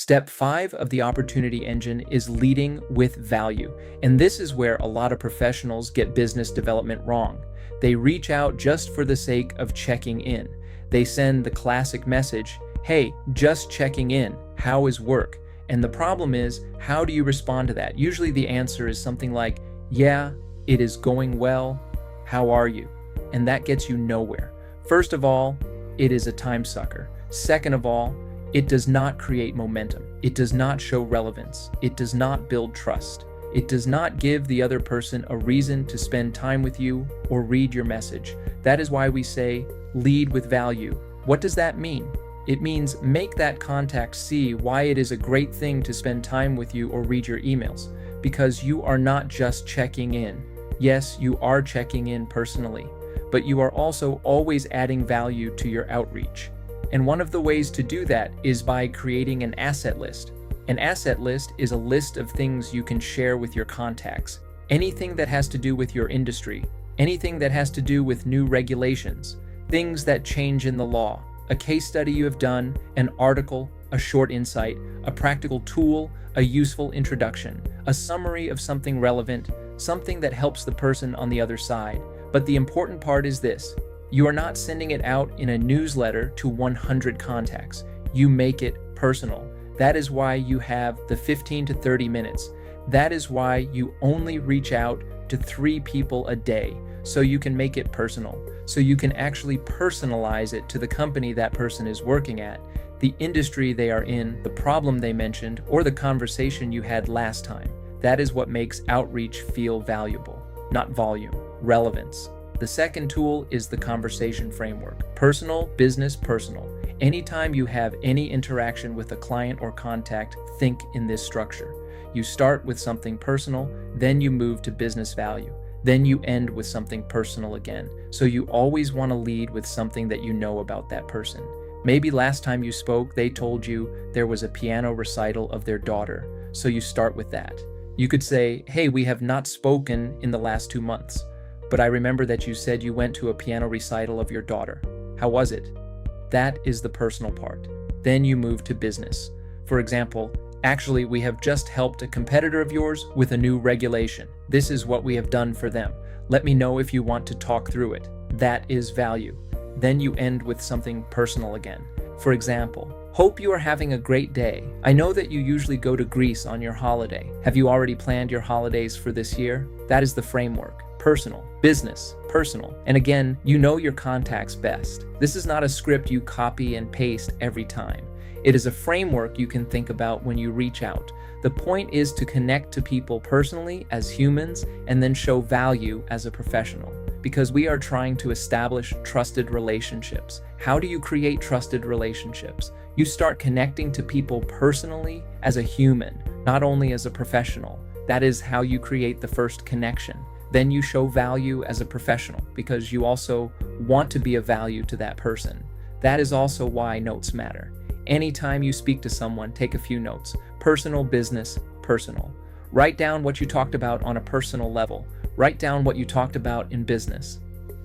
Step 5 of the opportunity engine is leading with value. And this is where a lot of professionals get business development wrong. They reach out just for the sake of checking in. They send the classic message, "Hey, just checking in. How is work?" And the problem is, how do you respond to that? Usually the answer is something like, "Yeah, it is going well. How are you?" And that gets you nowhere. First of all, it is a time sucker. Second of all, it does not create momentum. It does not show relevance. It does not build trust. It does not give the other person a reason to spend time with you or read your message. That is why we say, lead with value. What does that mean? It means make that contact see why it is a great thing to spend time with you or read your emails, because you are not just checking in. Yes, you are checking in personally, but you are also always adding value to your outreach. And one of the ways to do that is by creating an asset list. An asset list is a list of things you can share with your contacts. Anything that has to do with your industry, anything that has to do with new regulations, things that change in the law, a case study you have done, an article, a short insight, a practical tool, a useful introduction, a summary of something relevant, something that helps the person on the other side. But the important part is this: you are not sending it out in a newsletter to 100 contacts. You make it personal. That is why you have the 15 to 30 minutes. That is why you only reach out to 3 people a day, so you can make it personal. So you can actually personalize it to the company that person is working at, the industry they are in, the problem they mentioned, or the conversation you had last time. That is what makes outreach feel valuable, not volume, relevance. The second tool is the conversation framework. Personal, business, personal. Anytime you have any interaction with a client or contact, think in this structure. You start with something personal, then you move to business value. Then you end with something personal again. So you always want to lead with something that you know about that person. Maybe last time you spoke, they told you there was a piano recital of their daughter. So you start with that. You could say, "Hey, we have not spoken in the last 2 months. But I remember that you said you went to a piano recital of your daughter. How was it?" That is the personal part. Then you move to business. For example, "Actually, we have just helped a competitor of yours with a new regulation. This is what we have done for them. Let me know if you want to talk through it." That is value. Then you end with something personal again. For example, "Hope you are having a great day. I know that you usually go to Greece on your holiday. Have you already planned your holidays for this year?" That is the framework. Personal, business, personal. And again, you know your contacts best. This is not a script you copy and paste every time. It is a framework you can think about when you reach out. The point is to connect to people personally as humans and then show value as a professional, because we are trying to establish trusted relationships. How do you create trusted relationships? You start connecting to people personally as a human, not only as a professional. That is how you create the first connection. Then you show value as a professional because you also want to be of value to that person. That is also why notes matter. Anytime you speak to someone, take a few notes. Personal, business, personal. Write down what you talked about on a personal level. Write down what you talked about in business.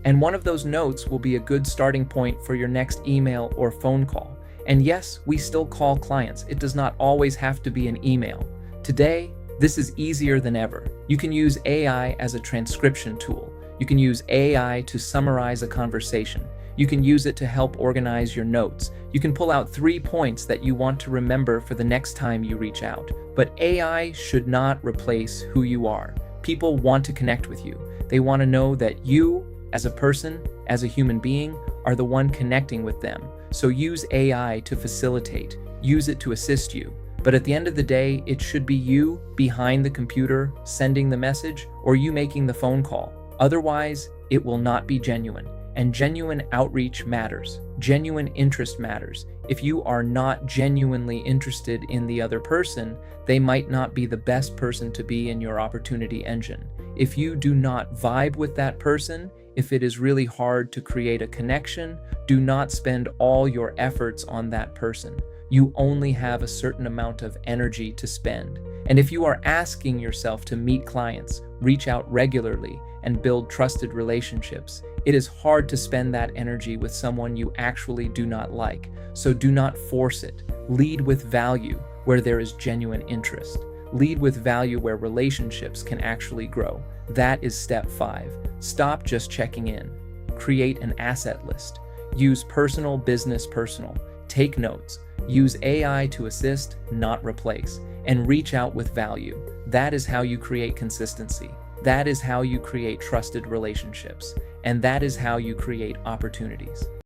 And one of those notes will be a good starting point for your next email or phone call. And yes, we still call clients. It does not always have to be an email. Today, this is easier than ever. You can use AI as a transcription tool. You can use AI to summarize a conversation. You can use it to help organize your notes. You can pull out 3 points that you want to remember for the next time you reach out. But AI should not replace who you are. People want to connect with you. They want to know that you, as a person, as a human being, are the one connecting with them. So use AI to facilitate. Use it to assist you. But at the end of the day, it should be you behind the computer sending the message or you making the phone call. Otherwise, it will not be genuine. And genuine outreach matters. Genuine interest matters. If you are not genuinely interested in the other person, they might not be the best person to be in your opportunity engine. If you do not vibe with that person, if it is really hard to create a connection, do not spend all your efforts on that person. You only have a certain amount of energy to spend. And if you are asking yourself to meet clients, reach out regularly, and build trusted relationships, it is hard to spend that energy with someone you actually do not like. So do not force it. Lead with value. where there is genuine interest. Lead with value where relationships can actually grow. That is step 5. Stop just checking in. Create an asset list. Use personal, business, personal. Take notes. Use AI to assist, not replace. And reach out with value. That is how you create consistency. That is how you create trusted relationships. And that is how you create opportunities.